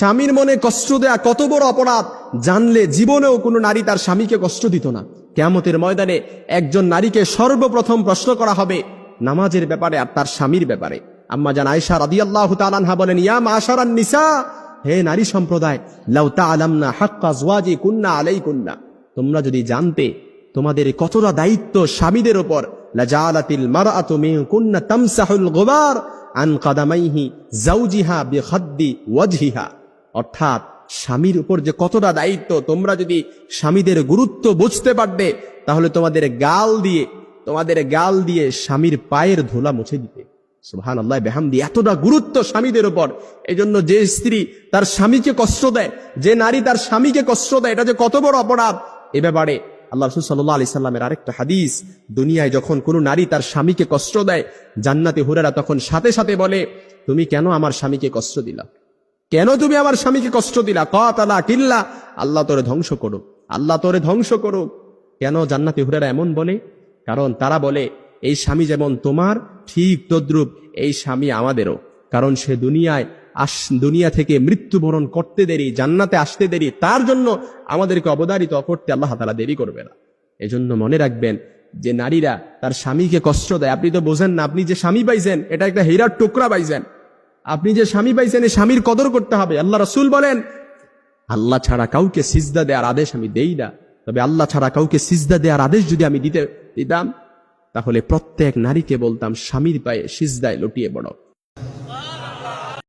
স্বামীর মনে কষ্ট দেয়া কত বড় অপরাধ জানলে জীবনেও কোনো নারী তার স্বামীকে কষ্ট দিত না। কিয়ামতের ময়দানে একজন নারীকে সর্বপ্রথম প্রশ্ন করা হবে নামাজের ব্যাপারে আর তার স্বামীর ব্যাপারে। আম্মা জান আয়েশা রাদিয়াল্লাহু তাআলা আনহা বলেন, ইয়া মাশারান নিসা, হে নারী সম্প্রদায়, লাউ তাআলামনা হাক্কা আজওয়াজি কুন্না আলাইকুন্না, তোমরা যদি জানতে তোমাদের কতটা দায়িত্ব স্বামীদের উপর, লাজালাতিল মারআতু মিনকুন্না তামসাহুল গুবার আন কাদামাইহি যাওজিহা বিখাদ্দি ওয়াজহিহা। অর্থাৎ স্বামীর উপর যে কতটা দায়িত্ব, তোমরা যদি স্বামীদের গুরুত্ব বুঝতে পারবে তাহলে তোমাদের গাল দিয়ে স্বামীর পায়ের ধুলা মুছে দিতে। সুবহানাল্লাহ বিহামদি। এতটা গুরুত্ব স্বামীদের উপর। এজন্য যে স্ত্রী তার স্বামীকে কষ্ট দেয়, যে নারী তার স্বামীকে কষ্ট দেয়, এটা যে কত বড় অপরাধ, এ ব্যাপারে আল্লাহ রাসূল সাল্লাল্লাহু আলাইহি সাল্লামের আরেকটা হাদিস, দুনিয়ায় যখন কোনো নারী তার স্বামীকে কষ্ট দেয়, জান্নাতে হুরেরা তখন সাথে সাথে বলে, তুমি কেন আমার স্বামীকে কষ্ট দিলা? কেন তুমি আমার স্বামীকে কষ্ট দিলা? কাতালা কিল্লা, আল্লাহ তোরে ধ্বংস করুক, আল্লাহ তোরে ধ্বংস করুক। কেন জান্নাতে হুরেরা এমন বলে? কারণ তারা বলে, এই স্বামী যেমন তোমার, ঠিক তদ্রূপ এই স্বামী আমাদেরও। কারণ সে দুনিয়া থেকে মৃত্যুবরণ করতে দেরি, জান্নাতে আসতে দেরি, তার জন্য আমাদেরকে অবধারিত করতে আল্লাহ তাআলা দেরি করবে না। এজন্য মনে রাখবেন যে নারীরা তার স্বামীকে কষ্ট দেয়। আপনি তো বোঝেন না, আপনি যে স্বামী পাইছেন এটা একটা হীরার টুকরা পাইছেন। আপনি যে স্বামী পাইছেন এই স্বামীর কদর করতে হবে। আল্লাহ রাসূল বলেন, আল্লাহ ছাড়া কাউকে সিজদা দেওয়ার আদেশ আমি দেই না, তবে আল্লাহ ছাড়া কাউকে সিজদা দেওয়ার আদেশ যদি আমি দিতাম তাহলে প্রত্যেক নারীকে বলতাম স্বামীর পায়ে সিজদায় লুটিয়ে পড়ো।